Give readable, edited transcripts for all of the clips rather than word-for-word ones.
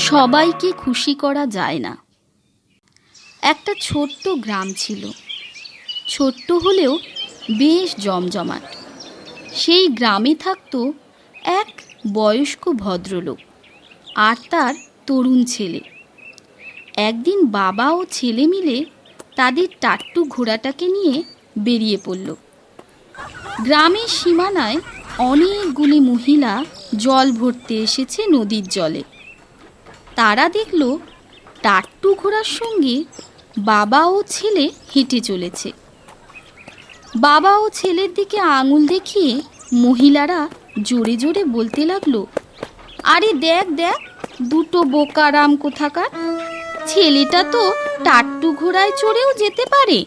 সবাইকে খুশি করা যায় না। একটা ছোট্ট গ্রাম ছিল, ছোট্ট হলেও বেশ জমজমাট। সেই গ্রামে থাকতো এক বয়স্ক ভদ্রলোক আর তার তরুণ ছেলে। একদিন বাবা ও ছেলে মিলে তাদের টাট্টু ঘোড়াটাকে নিয়ে বেরিয়ে পড়ল। গ্রামের সীমানায় অনেকগুলি মহিলা জল ভরতে এসেছে নদীর জলে। তারা দেখল টাট্টু ঘোড়ার সঙ্গে বাবা ও ছেলে হেঁটে চলেছে। বাবা ও ছেলের দিকে আঙুল দেখিয়ে মহিলারা জোরে জোরে বলতে লাগলো, আরে দেখ দেখ, দুটো বোকারাম কোথাকার, ছেলেটা তো টাট্টু ঘোড়ায় চড়েও যেতে পারে।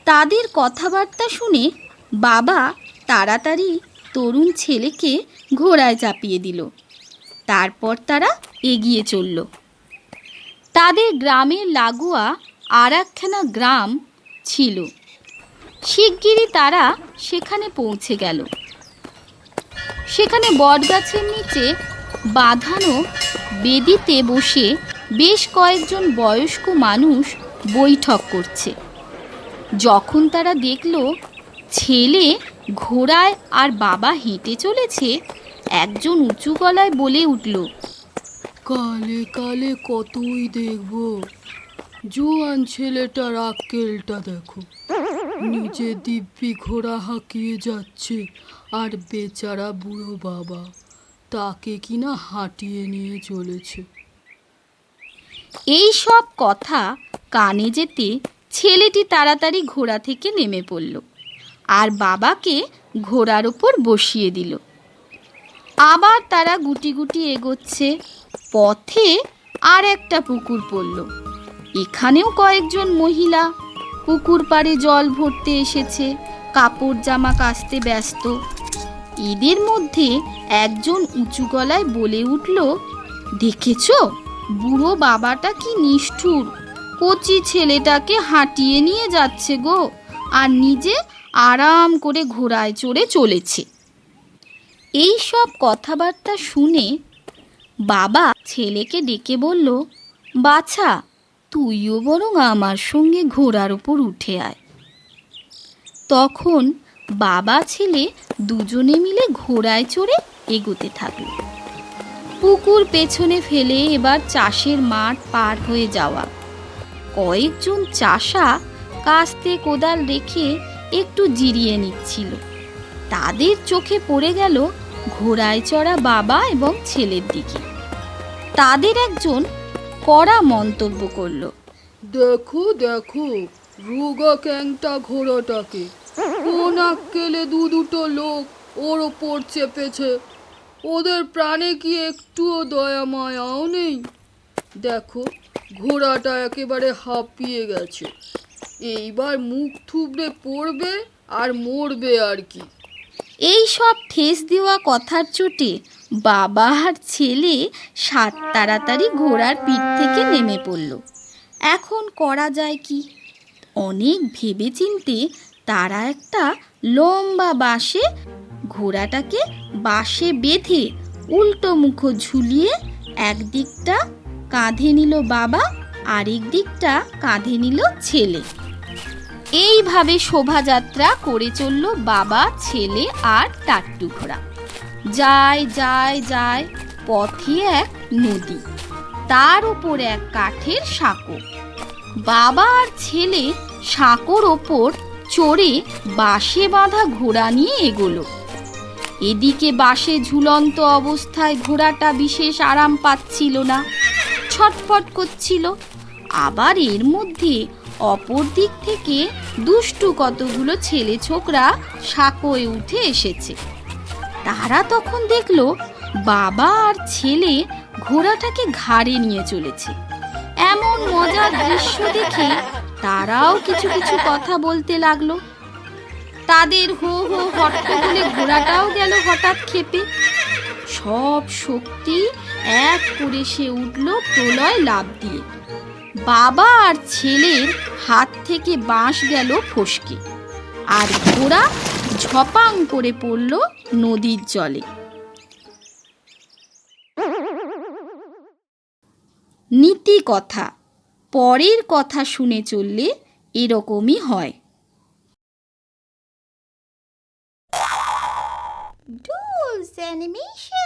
তাদের কথাবার্তা শুনে বাবা তাড়াতাড়ি তরুণ ছেলেকে ঘোড়ায় চাপিয়ে দিল। তারপর তারা এগিয়ে চলল। তাদের গ্রামের লাগোয়া আর একখানা গ্রাম ছিল। শিগগিরই তারা সেখানে পৌঁছে গেল। সেখানে বটগাছের নিচে বাঁধানো বেদিতে বসে বেশ কয়েকজন বয়স্ক মানুষ বৈঠক করছে। যখন তারা দেখল ছেলে ঘোড়ায় আর বাবা হেঁটে চলেছে, একজন উঁচু গলায় বলে উঠল, কালে কালে কতই দেখব, জোয়ান ছেলেটার আক্কেলটা দেখো, নিজে দিব্যি ঘোড়া হাঁকিয়ে যাচ্ছে আর বেচারা বুড়ো বাবা তাকে কিনা হাঁটিয়ে নিয়ে চলেছে। এই সব কথা কানে যেতে ছেলেটি তাড়াতাড়ি ঘোড়া থেকে নেমে পড়ল আর বাবাকে ঘোড়ার ওপর বসিয়ে দিল। আবার তারা গুটি গুটি এগোচ্ছে। পথে আর একটা পুকুর পড়ল। এখানেও কয়েকজন মহিলা পুকুর পাড়ে জল ভরতে এসেছে, কাপড় জামা কাচতে ব্যস্ত। এদের মধ্যে একজন উঁচু গলায় বলে উঠল, দেখেছো, বুড়ো বাবাটা কি নিষ্ঠুর, কচি ছেলেটাকে হাঁটিয়ে নিয়ে যাচ্ছে গো, আর নিজে আরাম করে ঘোড়ায় চড়ে চলেছে। এই সব কথাবার্তা শুনে বাবা ছেলেকে ডেকে বলল, বাছা, তুইও বরং আমার সঙ্গে ঘোড়ার ওপর উঠে আয়। তখন বাবা ছেলে দুজনে মিলে ঘোড়ায় চড়ে এগোতে থাকল। পুকুর পেছনে ফেলে এবার চাষের মাঠ পার হয়ে যাওয়া। কয়েকজন চাষা কাস্তে কোদাল রেখে একটু জিরিয়ে নিচ্ছিল। তাদের চোখে পড়ে গেল ঘোড়ায় চড়া বাবা এবং ছেলের দিকে। তাদের একজন কড়া মন্তব্য করল, দেখো দেখো, রোগা ক্যাংটা ঘোড়াটাকে, কোন আক্কেলে দুটো লোক ওর ওপর চেপেছে, ওদের প্রাণে কি একটুও দয়া মায়াও নেই। দেখো, ঘোড়াটা একেবারে হাঁপিয়ে গেছে, এইবার মুখ থুবড়ে পড়বে আর মরবে আর কি। এই সব ঠেস দেওয়া কথার চোটে বাবা আর ছেলে তাড়াতাড়ি ঘোড়ার পিঠ থেকে নেমে পড়ল। এখন করা যায় কি? অনেক ভেবেচিন্তে তারা একটা লম্বা বাঁশে ঘোড়াটাকে বাঁশে বেঁধে উল্টো মুখো ঝুলিয়ে একদিকটা কাঁধে নিল বাবা, আরেক দিকটা কাঁধে নিল ছেলে। এইভাবে শোভাযাত্রা করে চলল বাবা, ছেলে আর টাট্টু ঘোড়া। যায় যায় যায়, পথে এক নদী, তার উপর এক কাঠের সাঁকো। বাবা আর ছেলে সাঁকোর ওপর চড়ে বাঁশে বাঁধা ঘোড়া নিয়ে এগোলো। এদিকে বাঁশে ঝুলন্ত অবস্থায় ঘোড়াটা বিশেষ আরাম পাচ্ছিল না, ছটফট করছিল। আবার এর মধ্যে অপর দিক থেকে দুষ্টু কতগুলো ছেলে ছোকরা সাঁকোয় উঠে এসেছে। তারা তখন দেখলো বাবা আর ছেলে ঘোড়াটাকে ঘাড়ে নিয়ে চলেছে। এমন মজার দৃশ্য দেখে তারাও কিছু কিছু কথা বলতে লাগলো। তাদের হো হো হট্টগোলে ঘোড়াটাও গেল হঠাৎ ক্ষেপে। সব শক্তি এক করে সে উঠল প্রলয় লাফ দিয়ে। বাবা আর ছেলের হাত থেকে বাঁশ গেল ফসকে, আর ঘোড়া ঝপাং করে পড়ল নদীর জলে। নীতি কথা, পরের কথা শুনে চললে এরকমই হয়। Do's animation.